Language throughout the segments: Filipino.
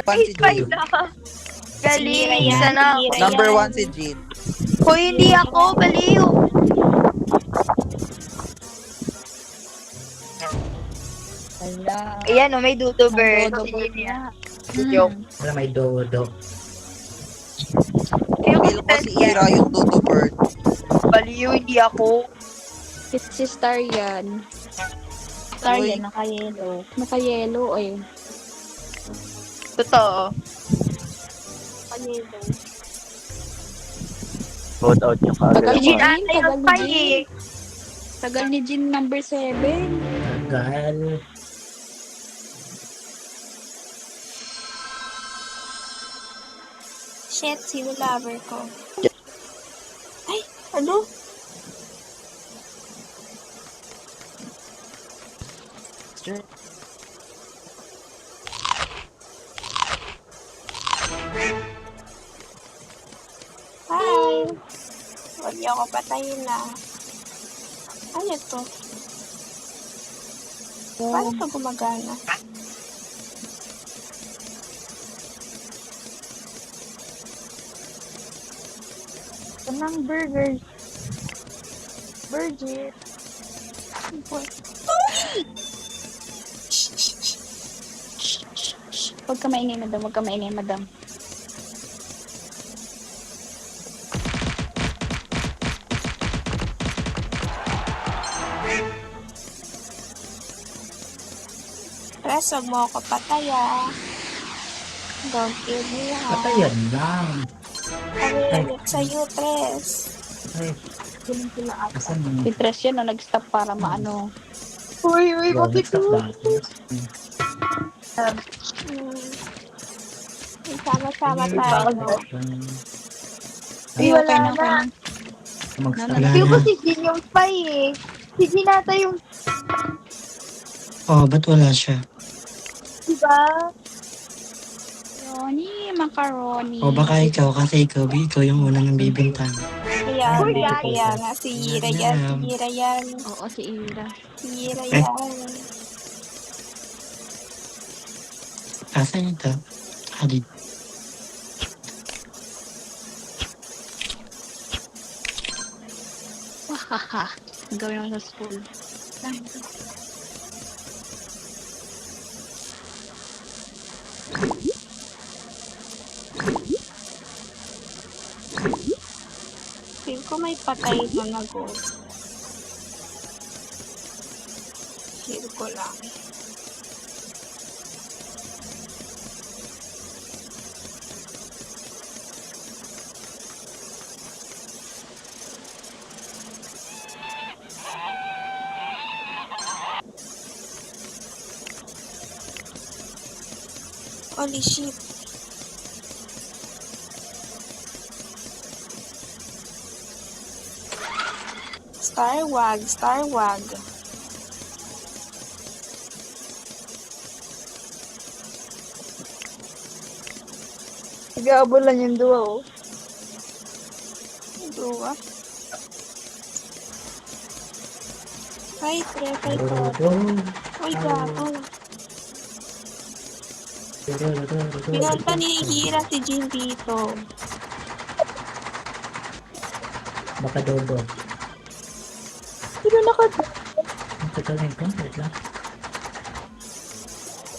One si Spy Jean. na. Ira Galing. yan, Sana ako. Ira Number yan. 1 si Jean. Hoy, hindi ako. Baliw. Wala. Ayan, may dudo bird. Dodo Si bird Jean yan. na. Joke. Wala may dodo. Feel ko si Ira yung Dodo Bird. Baliw, hindi ako. Si Star yan. Star Uy. yan, naka-yellow. Naka-yellow eh. Totoo. Naka-yellow. Vote out yung Tagal kagad. ni Jean, Jean, ata yung tagal ni spy Jean. eh. Tagal ni Jean number 7. Tagal. Shit, sino lover ko? Ay, ano? Hi! Huwag niyo ako patayin na. Ano to? Paano to gumagana? Anong burgers? Burger. Huwag ka maingay, madam. Huwag ka maingay, madam. Tres, huwag mo ako pataya. Don't kill me, ha? Patayan lang. Kami ulit sa'yo, Tres. Ay, asan mo? Si Tres yun, no, nag-stop para maano. Uy, bakit Stop mo? dati. Sama-sama tayo. Ay, Okay wala na, na. okay na. Mag-stop. Wala Feel ko si Jean yung spy eh. Si Jean ata yung, Oh, ba't wala siya? diba? Macaroni, macaroni. O baka ikaw, kasi ikaw yung unang bibintang. Kaya nga, si Ira yan, si Ira yan, Oo, si Ira. si Ira yan. Asan ito? Halid. Wahaha. Gawin ako sa school. Feel ko may patay na nag-ghost. Feel ko lang. Holy shit. Starwag, Starwag. Nag-aabulan yung duwa oh. Dua. Hi, Tre, kay Tot. Dodo. Uy, gago. Pinunta ni Hira si Jean dito. Baka dodo. Sino naka... Ang tagal na ito. Wait lang.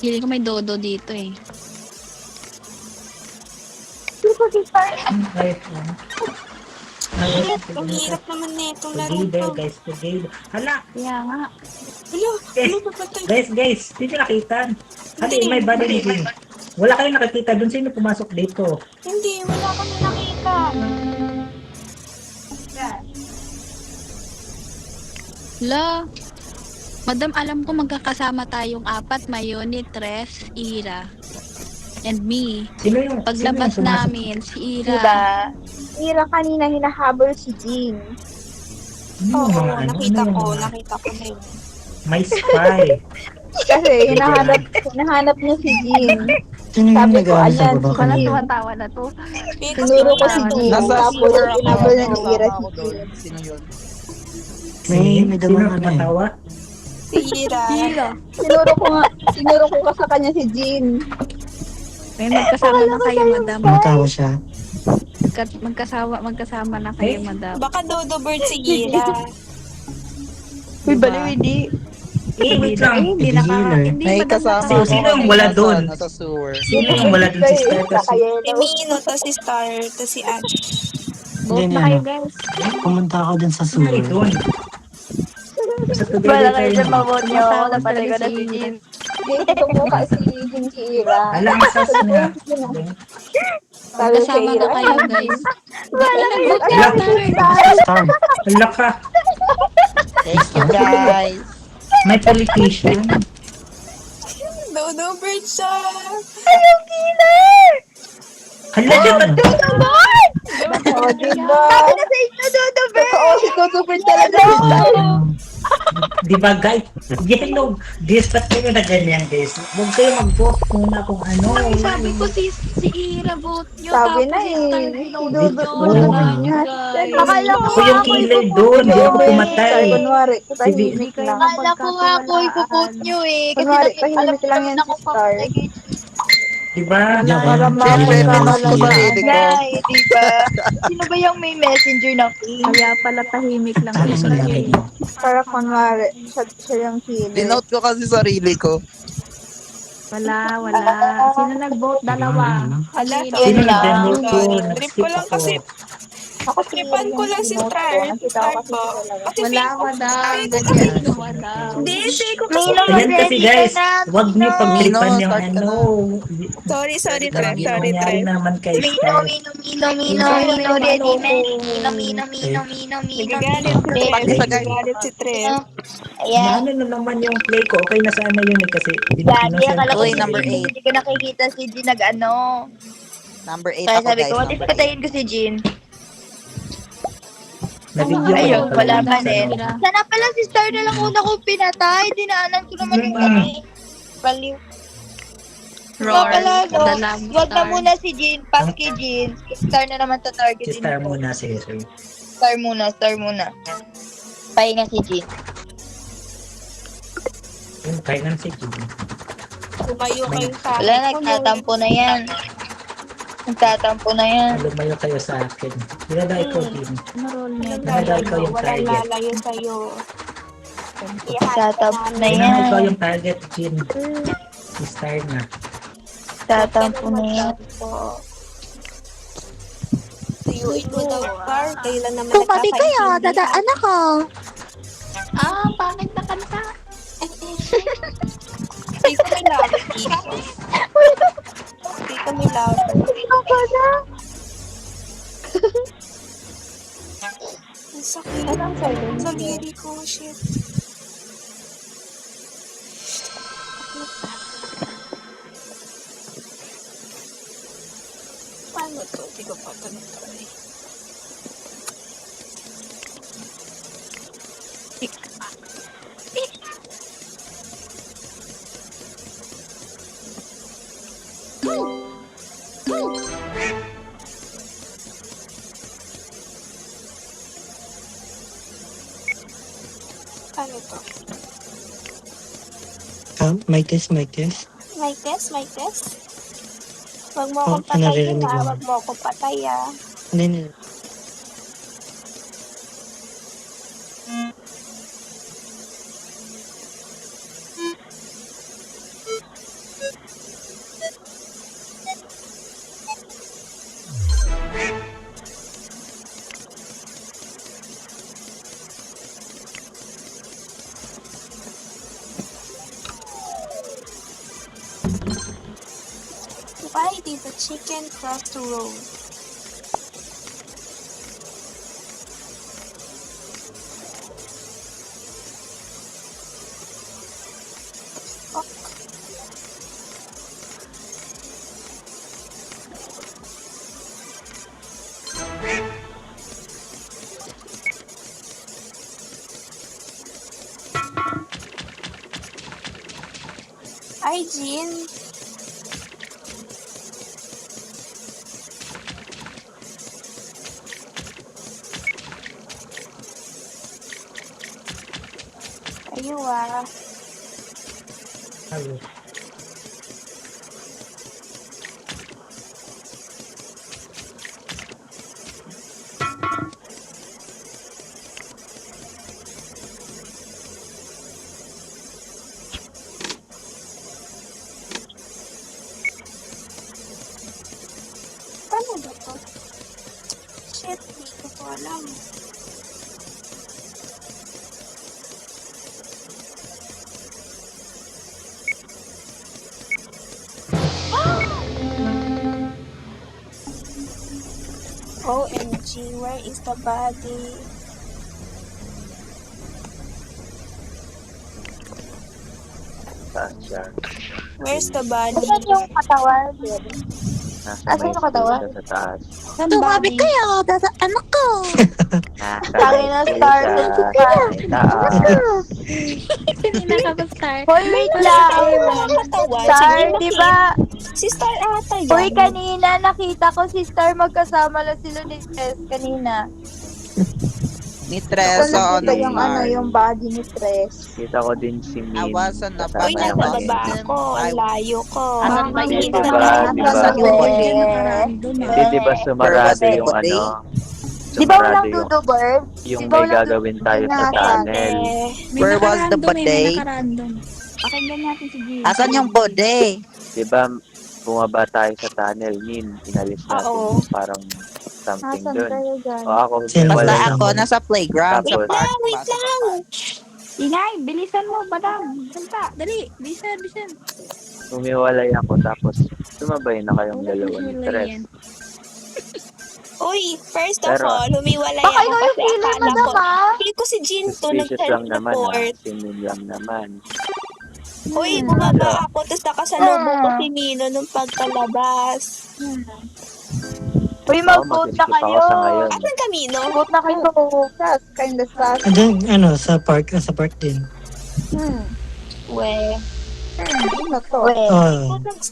Hindi ko may dodo dito eh. Sino ko si spy? Wait lang. Ang hirap naman na itong laro Together, to. guys. Together. Hala! Kaya nga. Ano? Guys, Ano ba patay? guys. Hindi nakita. Hali, may body meeting. Wala kayong nakikita doon. Sino pumasok dito? Hindi, wala kami nakita. La. Madam, alam ko magkakasama tayong apat. Mayoni, Tres, Ira. And me. Sino yung Paglabas sino yung pumasok? namin, si Ira. Diba? Ira kanina hinahabol si Jean. Ano Oo, yung mga ano? nakita Ano yung ko, mga- nakita ko din. May spy. Kasi hinahanap niya si Jean. Sino yung Sabi ko, nag-aaral sa ayan, baba si kanina? Tumatawa na to. Pero Tinuro ko si Ira, Jean. Nasa Tapos sewer ako. hinabol niya ni Ira Kasama si ako doon. Jean. Sino yun? May Sino damang ano eh. tumatawa? si Ira. Ira. Tinuro ko sa kanya si Jean. May magkasama na kayo, madam. Tumatawa siya. Magkasama na kayo, Eh? madam. Baka Dodo Bird si Ira. Uy, baliw, hindi. Wait lang. Hindi Hindi healer. hindi May madam kasama Sino- sino ang wala doon? Nasa sewer. Sino yung wala dun si Star? Kasi Si Mino, to si Star, to si Ash. Vote Hindi na na, kayo, ano. guys. Pumunta ako dun sa sino sewer. doon? Sa Wala together kayo kayo. dyan mabot nyo. Tumatawag Napatay ko talaga na si si Ira. Jin. Hindi, tumukha si Jin si Ira. Alam, sas nga. Sabi sa Magkasama na Ira. kayo, guys. Wala kayo Nag-vote dyan. ka, Sabi Star. si Star. Star. Ala ka. Thank you, guys. May politician. Dodo Bird siya. Yung killer! Hala, di ba? Oh, diba? Sabi na sa inyo, Dodo Bird! Oo, si Dodo Bird talaga. Di ba, guys? Yellow. Ba't kayo na ganyan, guys? Huwag kayo mag-vote muna kung ano. Sabi ko si Ira vote nyo. Sabi tapos na si eh. Star Si vote Dodo nyo. Bird Oo. Wala nyo, na. guys. Akala ko Ako yung killer doon. Hindi ako pumatay. Kunwari, Hindi tahimik kayo lang. Akala ko nga ako ipo-vote nyo eh. Kunwari, tahimik lang yan si Star. Di ba? Hindi ako Para yan. ma- Siyempre, Hindi naman pinag ko si sarili ko. Ngay, di ba? Sino ba yung may messenger na king? Kaya pala tahimik lang Talo si mo Star. lagi. Para kunwari, siya yung killer. Dinote ko kasi sarili ko. Wala. Sino nag-vote? Dalawa. Hala, Yun Sino lang. nag-download ko? Trip Nag-skip ko lang ako. kasi, Ako tripan ko lang si Star. Star po. Kasi Wala, feel ko, madam. ay, Ganyan mo, madam. Hindi, feel ko kasi. Ayan kasi, guys. Huwag niyo pagtripan Mino, yung start ka ano. Sorry, Sorry, Trip. Mino. Sorry, Nangyari Trip. naman kay Mino, Star. ready, Nagagalit si Trip. Pati sa guys. Nagagalit si Trip. Ano na naman yung play ko? Okay na sana yun eh kasi Gagi, akala ko Uy, si number Jin, 8. hindi ko nakikita si Jin nag-ano. Number 8 Kaya ako, sabi guys. ko, what if Number 8. patayin ko si Jin? Na-video ko Ayun, lang wala pala pa yung din. ano. Sana pala si Star na lang una ko pinatay. Dinaanan ko naman yung ano eh. Baliw. Roar. Pala, no? Dalawang Wag na Star. muna si Jin. Pass kay Jin. Si Star na naman Si tatargetin Star ko. muna si Sir. Star muna. Pahinga si Jin. Yung kaya nga si Jim. Tumayo kayo sa Wala, nagtatampo na yan. Lumayo kayo sa akin. Ilala ikaw din. Ano role Walang niya? Nalala ikaw lalayo, yung walang target. lalayo sa'yo. Tatampo na Kailangan yan. ikaw yung target, Jim. Si Star na. Tatampo na yan. Tuyuin mo daw, Star. Kailan naman Tumabi kayo, dadaan ako. Pangit na kanta. Dito may lover dito. Dito may lover. Ang sakit. Sa liri ko, shit. Paano to? Di ko pa tanong-tanong. Paano to? Mic test, mic test. Mic test, mic test. Wag mo Oh, akong patayin naririnig ha. mo. Wag mo akong patay ah. Hindi. Why did the chicken cross the road? Hi, Jean. Kayo ah. Hello. Shit, hindi ko po alam. OMG, where is the body? Saan siya? Where's the body? Asan yung katawan? Nasa Asan may yung katawan? school siya sa taas. Tumabi kayo. Anak ko. Nasa Sabi na star sa sa may taas. Hindi nakapag-start. Hoy, wait lang. Katawan, Star, sige, di ba? Si Star ata yan. Hoy, kanina nakita ko si Star magkasama lang sila ni Tres kanina. Ni Tres, oo yung naman. yung body ni Tres. Kita ko din si Min. Awasan na Uy, nasa Awasan. baba ako. Ang layo ko. Asan ba Hindi yun? ba? Di ba? Asan yung huli? Hindi, di ba sumarado Where yung was the ano? Di ba walang Sumarado Dudu Bird? yung Di ba may walang gagawin tayo sa Dudu tunnel. Where was the May bidet? naka-random. Pakinggan natin si Jean. Asan yung bode? Di ba bumaba tayo sa tunnel, Min? Inalis natin Oo. parang something Asan doon. kayo dyan? O ako, Sino Basta wala lang. ako, nasa playground, sa Tapos- park. Wait lang. Ingay, bilisan mo, madam. Salta, dali. Bilisan. Umiwalay ako tapos sumabay na kayong dalawa ni Tres. Uy, first of Pero- all, humiwalay Baka ako ikaw yung kasi killer, akala ko. madam, ah. Feel ko si Jean to Suspicious lang naman nag-teleport. Si Min lang naman. Uy, bumaba ako, tapos nakasalubong ko si Nino nung pagkalabas. Uy, mag-vote na mag-skip ako kayo. sa ngayon. Asan ka, Mino? Mag-vote na kayo. Sas, kinda sas. Andun, sa park din. We. Ano to? Wait.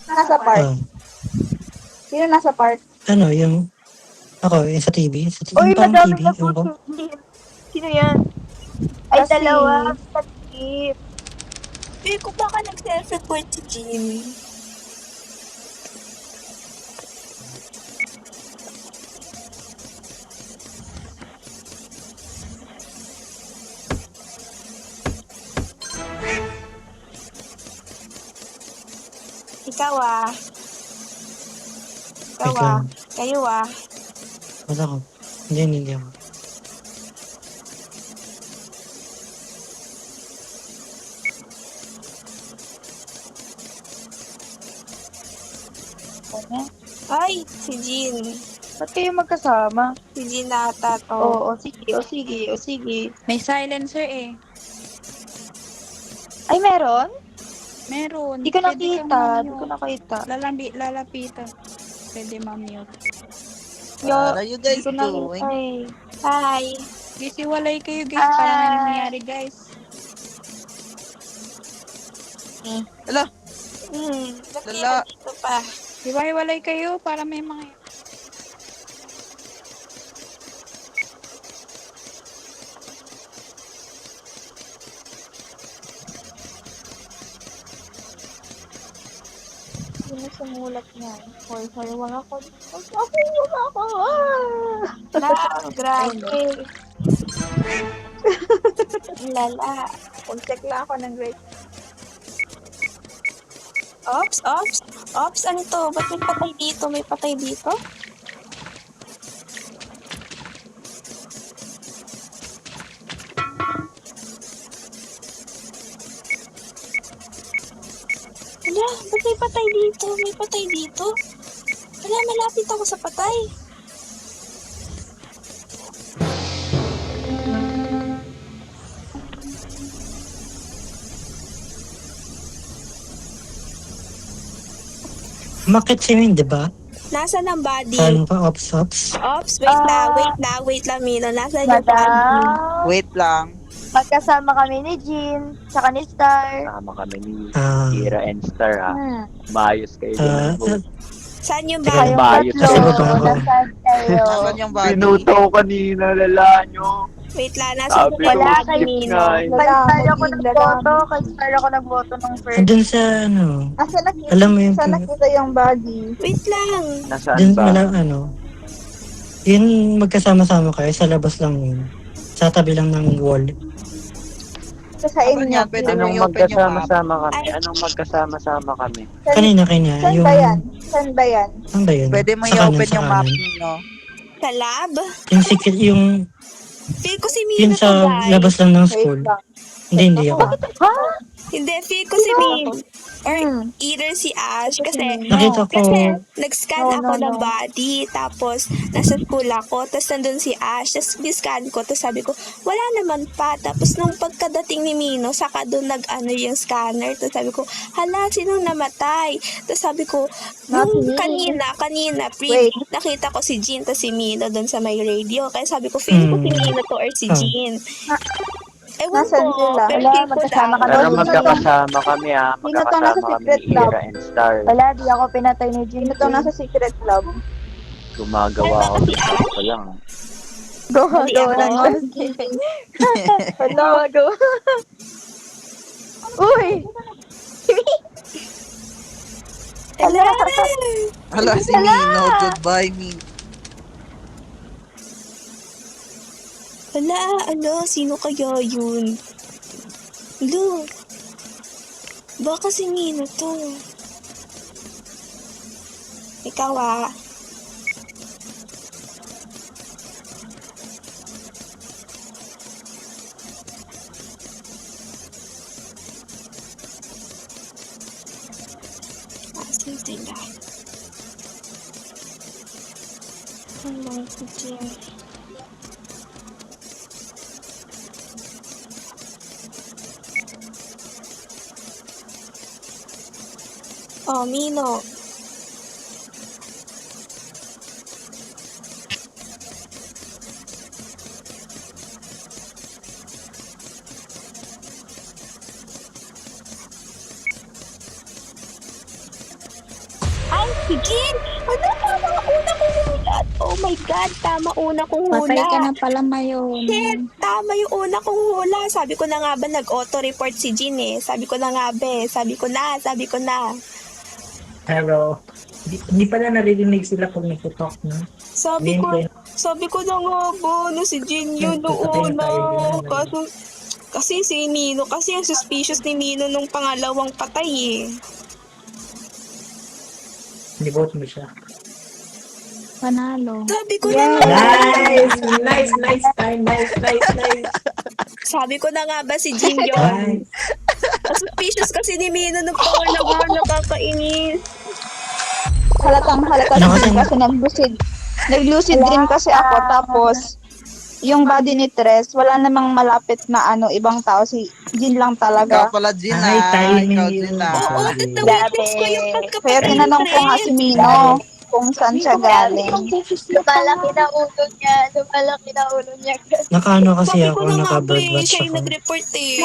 Nasa park. Sino nasa park? Yung, yung sa TV. Uy, Yung parang madami TV, na yung ko. Sino yan? Ay, Kasi- dalawa. Skip. Feel ko baka nag-self-report si Jean. Ikaw ah. Ikaw Ikaw. ah. Kayo ah. Wala ko. Hindi ako. Ay, si Jean. Ba't kayo magkasama? Si Jean ata to. Oo, sige. May silencer eh. Ay, meron? Meron. Di ko Pwede kang nakita. ma-mute. Lalapitan. Pwede ma-mute. What are you guys Di ko doing? nakita eh. Hi. Guys, iwalay kayo guys. Para may nangyayari guys. Hala, Nakita dito pa. Di ba hiwalay kayo para may mga... Sino sumulat niyan? Hoy, wala ako. Wala ako. Ah! Grabe. Lala. Pag-check lang ako ng grade. Ops. Ano to? Ba't may patay dito? May patay dito? Wala, ba't may patay dito? May patay dito? Wala, malapit ako sa patay. Bakit si Min, di ba? Nasaan ang body? Saan pa, ops. Ops, wait lang, Milo. Nasaan yung body? Madam, wait lang. magkasama kami ni Jean, tsaka ni Star. Kasama kami ni Ah, Kira and Star ha. Maayos kayo ah, din. Saan yung Teka, body? Kayong Bayot tatlo, kasi ba ako? nasaan kayo? Nasaan yung body? Pinuto ko kanina, lala nyo. Wait lang, nasaan Sabi yung ko, Wala body, skip Milo? nga eh. Kay Star ako nagboto, ng first. andun sa, Asa nakita, alam mo yung, saan nakita yung body? Wait lang. Nasaan dun, ba? yun magkasama-sama kayo, sa labas lang yun. Sa tabi lang ng wall. Sa Ano inyo. yan? Pwede mo Anong i-open yung map. magkasama-sama kami? Anong magkasama-sama kami? Kanina, Saan yung, ba yan? Saan ba yan? saan ba yun? Pwede mo Sa kanan, i-open sa yung map kanan. ninyo. Sa lab? Yung secret, yung Feel ko si Mino to, sa guys. labas lang ng Wait school. lang. Hindi ako. Hindi, feel ko si Mino. Or either si Ash. Kasi Nakita ko, nag-scan ako ng body, tapos nasa school ako, tapos nandun si Ash, tapos scan ko, tapos sabi ko, wala naman pa. Tapos nung pagkadating ni Mino, saka doon nag-ano yung scanner, tapos sabi ko, hala, sinong namatay? Tapos sabi ko, nung kanina, Wait. nakita ko si Jean, tapos si Mino doon sa may radio, kaya sabi ko, feel ko si Mino to or si Jean. Ewan Nasaan ko, sila? pero Wala, feel ko magkasama daw. ka Pero daw. magkakasama kami Sino to Magkakasama nasa kami secret ni lab? Ira and Star. Wala, di ako pinatay ni Jin. Ito nasa secret lab. Gumagawa ako dito pa lang. Go, Hindi go ako. lang. Wala, go. Uy! Hala! Hala, si Mino. Goodbye, Mino. Hala, sino kaya yun? Hala, baka si Nino to. Ikaw Asan sila? Hello, si Jerry. Oh, Mino. Ay, sige! Ano, tama una kong hula. Oh my God, tama una kong hula. Patay ka na pala mayon. Shit, tama yung una kong hula. Sabi ko na nga ba nag-auto-report si Jean eh. Sabi ko na nga ba eh. Sabi ko na. pero hindi pala naririnig sila pag nagtutok, no? Sabi ko na nga ba na si Jean yun noong una. Kasi si Nino, kasi ang suspicious ni Nino nung pangalawang patay eh. Ni-vote mo siya. Panalo. Sabi ko na nga. Nice time. Nice. Sabi ko na nga ba si Jean yun. Nice. Ang suspicious kasi ni Nino nung pangalawang nakakainis. Halatang kasi nag-lucid dream kasi ako, tapos yung body ni Tres, wala namang malapit na ibang tao, si Jin lang Ikaw talaga. pala, Gina. Ay, timing Ikaw, yun. Gina. Oo, Sabi. na-witness ko yung Kaya pagkapatay ni tinanong ko nga si Mino kung saan siya galing. Lumalaki na ulo niya. nakaano kasi Sabi ako, ko na nga ba naka-birdwatch siya yung ako. nag-report eh.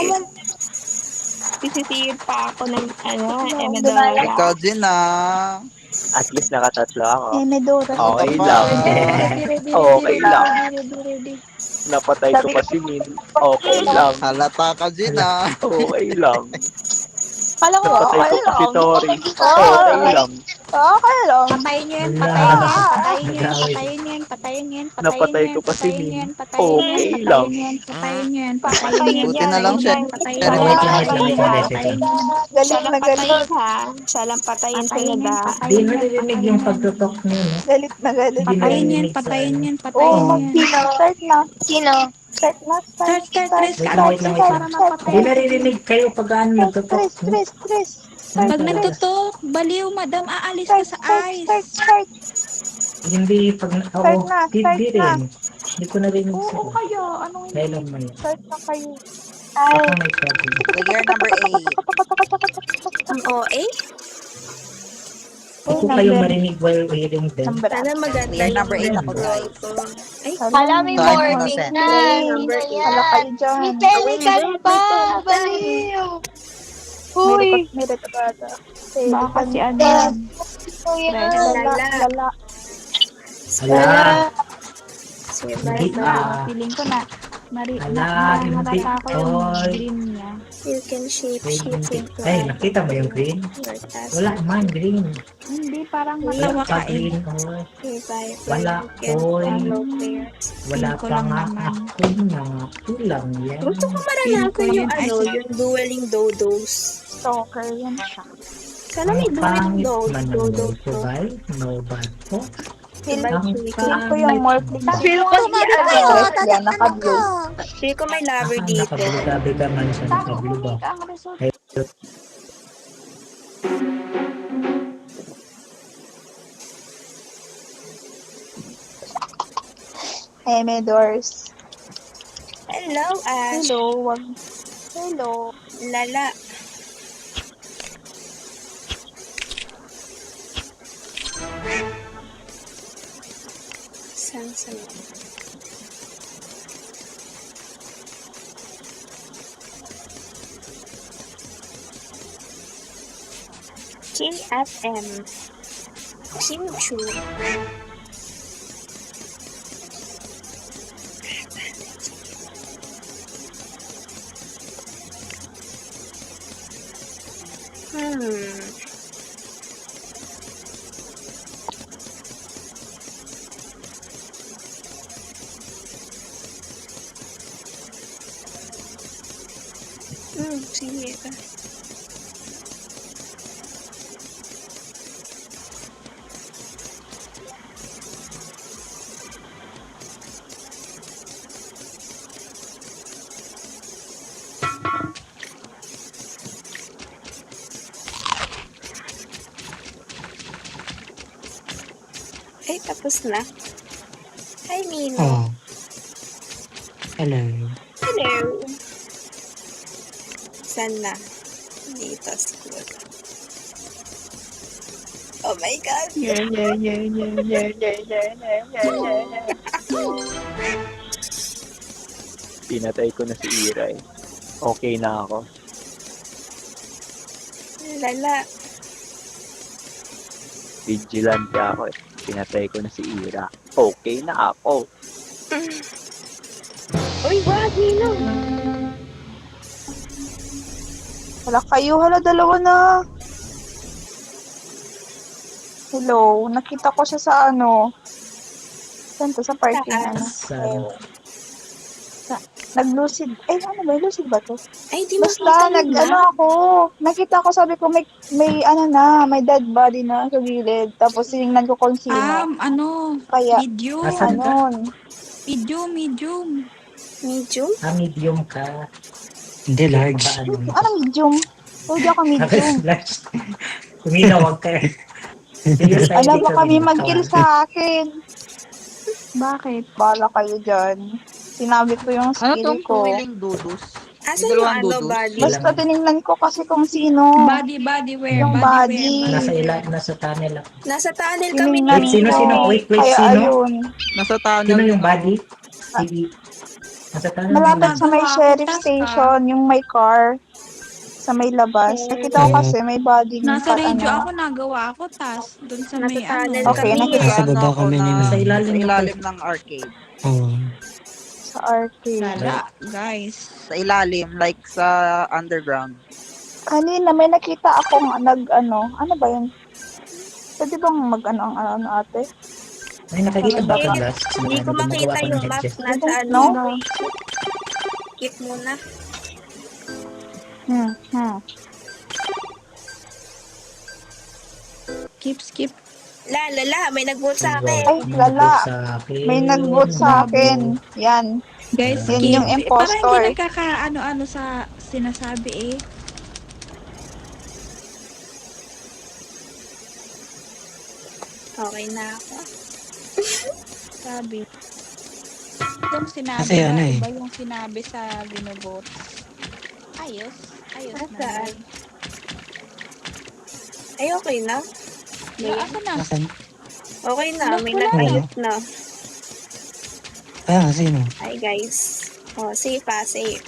Sisisihid pa ako ng Emedora. Ikaw, Gina. At least nakatatlo ako. Medora. Okay lang. Okay lang. Ready. Napatay ko pa si Min. Okay lang. Halata ka, Gina. Okay lang. Kala ko, Napatay okay ko pa si lang. Tori. Okay lang. Okay lang. Patayin niyo yan, Napatay ko pa si Min. Okay lang. Buti na lang siya. Pero Wait wait lang. Siya lang Galing na galing. patayin ha. Siya lang patayin talaga. Di naririnig yung pagtutok niyo, no? Galit na galit. Hindi naririnig sa- Oh, start na. Sino? Start na. Wait lang. Di naririnig kayo pag nagtutok, no? Tres. Pag nagtutok, baliw, madam, aalis ka sa ice. Start. Hindi pag Start na, di start rin. Hindi ko narinig sila. Kaya, anong Kailan mo yun? Start na kayo. Baka may problem. Player number 8. Ang OA? Hindi ko kayo marinig while hearing them. Sana maganda Player yung number 8 ako, ano guys. ko. Ay, Hala, may Time morning innocent. na. Number Hala kayo dyan. May chemical pa. Baliw. Uy. May retrata. baka si ano. Lala. Hala! si Hindi Barbara. ah. Feeling ko na, Ala, hindi. narata ko yung Oy. green niya. You can shape shift into Ay, nakita mo yung green? your task. Wala man, green. Hindi, parang Wala matawa pa ka eh. green, oy. Revive. Wala, You can oy. follow players. Wala Feel ko pa lang nga naman. ako na kulang yan. Gusto ko maranasan yung Ay, yung dueling dodos. Stalker yan siya. Sana may Ang dueling pangit man ng dodos. survive, no bad po. Feel, Ang feel ko yung more clean. Feel ko si Yes, yan, naka-blue. Feel ko may lover dito. Nakabulabi ka man sa nakablo ba? Ang result. May doors. Hello, Ash. Hello, wag. Hello. Lala. Saan? KFM. Kimchu. Sige ka. Ay, tapos na. Hi, Mino. Oh. Hello. Hello. Saan na? Dito, school. Oh my God. Pinatay ko na si Ira eh. Okay na ako. Lala. Vigilante ako eh. Pinatay ko na si Ira. Okay na ako. Uy, wag, Mino. Wala kayo, hala, dalawa na. Hello, nakita ko siya sa ano. Saan to? Sa parking, ano. Nag-lucid. Ano ba? Lucid ba to? Ay, di Basta, makita yun, ano ako. Nakita ko, sabi ko, may ano na, may dead body na sa gilid. Tapos, sinignan ko kung sino. Ano? Kaya, Medium. Asan ka? ano. Medium. Medium? Medium ka. Hindi, large. Ano medium? Hindi ako medium. Kuminawag ka. Alam mo kami mag-kill sa akin. Bakit? Bala kayo dyan. Sinabi ko yung Ano skill tong ko. pumiling dudus? Asan yung Dalawang ano, dudus. body? Basta tinignan ko kasi kung sino. Body where? Yung body. Nasa tunnel ako. Nasa tunnel kami Tinignan ni Sino? ko. Wait, Kaya sino? ayun. Nasa tunnel. Sino yung din body? ako. Sige. Nasa tunnel. Malapit sa may Nagawa sheriff ko, tas, station, yung may car. Sa may labas. Nakita ko kasi may body. Nasa radio ano. ako, nagawa ako, tas dun sa Nasa may tunnel Okay, kami. nakita Nasa baba Ako kami ni na- Ma'am. Sa ilalim Sa ng- ilalim ng arcade. Oo. Sa arcade. Lala, guys. Sa ilalim, like sa underground. Kanina may nakita akong ano ba yun? Pwede bang ang ano ate? May nakikita ba ka, Gus? Hindi ko makita yung map. Nasa ano. No? Keep muna. Skip. Lala, may nag-vote sa akin. Ay, lala. May nag-vote sa akin. Yan. Guys, Yan skip. yung impostor. Parang hindi nagkaka-ano-ano sa sinasabi eh. Okay na ako. Sabi. Itong sinabi Kasi ano eh. iba yung sinabi sa binovote. Ayos na. Saan? Ay, okay na. Asa na? Nasaan? Okay na. May Wala. nag-ayos na. Kaya nga, sino? Hi, guys. Oh, safe ah, safe.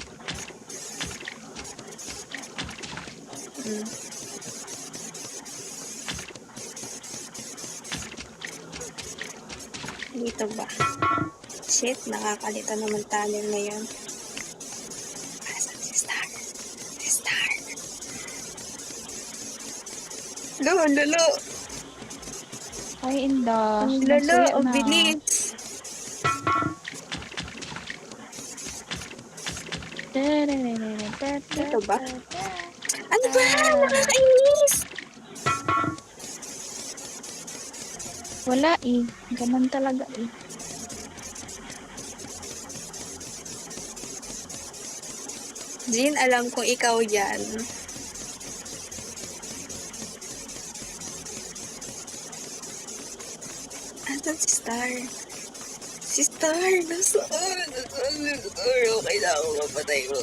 Dito ba? Shit, nakakalita naman tunnel na yun. Asan si Star? Si Star. Lolo. Ay, inda. Lolo, ang bilis. Dito ba? Ano ba? Nakakainis! Wala eh. Ganun talaga eh. Jean, alam kong ikaw yan. Asan si Star? Si Star! Nasaan? Nasaan si Star? Okay na ako, mapatay mo.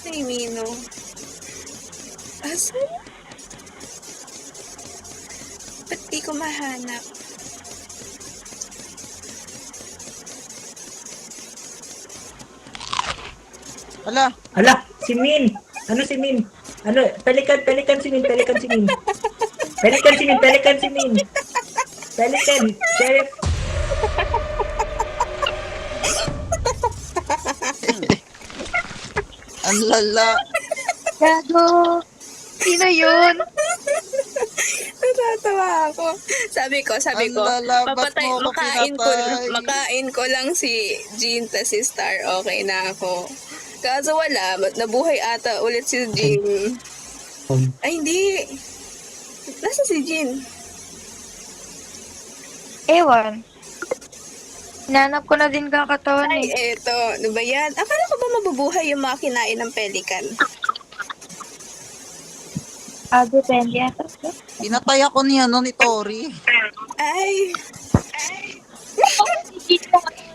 Ay, Mino. Asan? Ba't di ko mahanap? Ala, Ala, si Min! Ano si Min? Ano? Pelikan si Min, pelikan si Min. Pelikan si Min, pelikan si Min. Pelikan, Sheriff. ang lala. Gago. Sino yun? Natatawa ako. Sabi ko, Ang lala, ba't papatay, mo ako pinatay? makain ko lang si Jean ta si Star, okay na ako. Kaso wala, ba't nabuhay ata ulit si Jean? Ay, hindi. Nasaan si Jean? Ewan. Hinanap ko na din kakatawan Ay, eh. eto. Ano ba yan? Akala ko ba mabubuhay yung mga kinain ng pelikan? Depende ata. Pinatay ako ni Tori. Ay,